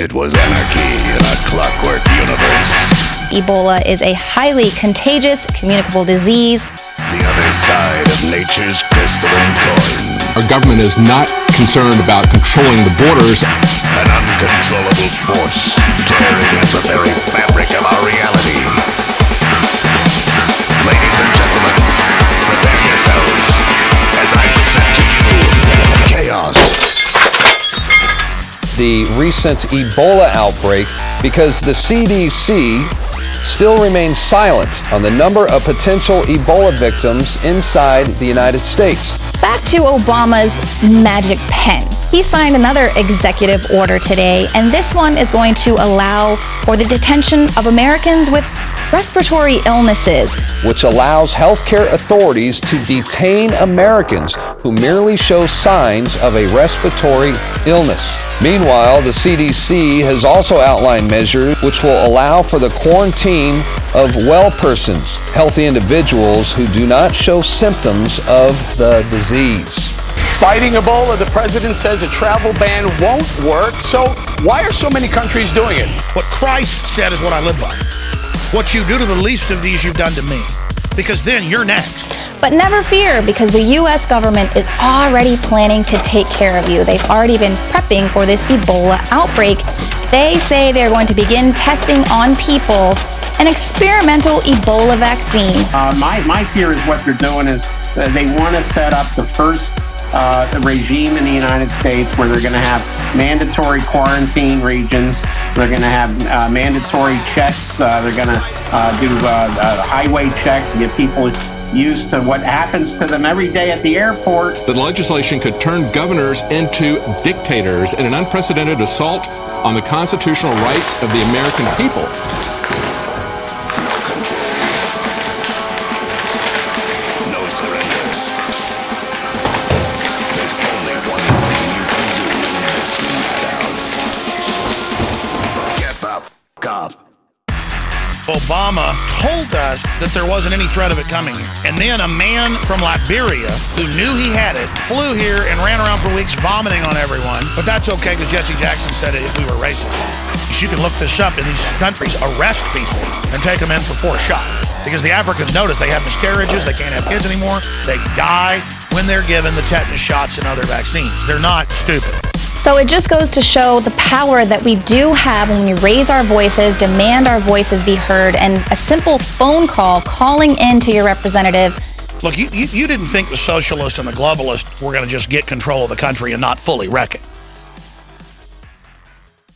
It was anarchy in a clockwork universe. Ebola is a highly contagious, communicable disease. The other side of nature's crystalline coin. Our government is not concerned about controlling the borders. An uncontrollable force tearing at the very fabric of our reality. Ladies and gentlemen, prepare yourselves as I present to you chaos. The recent Ebola outbreak, because the CDC still remains silent on the number of potential Ebola victims inside the United States. Back to Obama's magic pen. He signed another executive order today, and this one is going to allow for the detention of Americans with respiratory illnesses, which allows healthcare authorities to detain Americans who merely show signs of a respiratory illness. Meanwhile, the CDC has also outlined measures which will allow for the quarantine of well persons, healthy individuals who do not show symptoms of the disease. Fighting Ebola, the president says a travel ban won't work. So why are so many countries doing it? What Christ said is what I live by. What you do to the least of these, you've done to me. Because then you're next. But never fear, because the U.S. government is already planning to take care of you. They've already been prepping for this Ebola outbreak. They say they're going to begin testing on people an experimental Ebola vaccine. My fear is what they're doing is they want to set up the first regime in the United States where they're going to have mandatory quarantine regions. They're going to have mandatory checks. They're going to do highway checks and get people used to what happens to them every day at the airport. The legislation could turn governors into dictators in an unprecedented assault on the constitutional rights of the American people. No surrender. There's only one thing you can do in this madhouse. Get the f*** up. Obama told us that there wasn't any threat of it coming here. And then a man from Liberia who knew he had it flew here and ran around for weeks vomiting on everyone. But that's okay because Jesse Jackson said it if we were racist. You can look this up. In these countries, arrest people and take them in for 4 shots. Because the Africans notice they have miscarriages, they can't have kids anymore, they die when they're given the tetanus shots and other vaccines. They're not stupid. So it just goes to show the power that we do have when we raise our voices, demand our voices be heard, and a simple phone call calling in to your representatives. Look, you didn't think the socialists and the globalists were going to just get control of the country and not fully wreck it.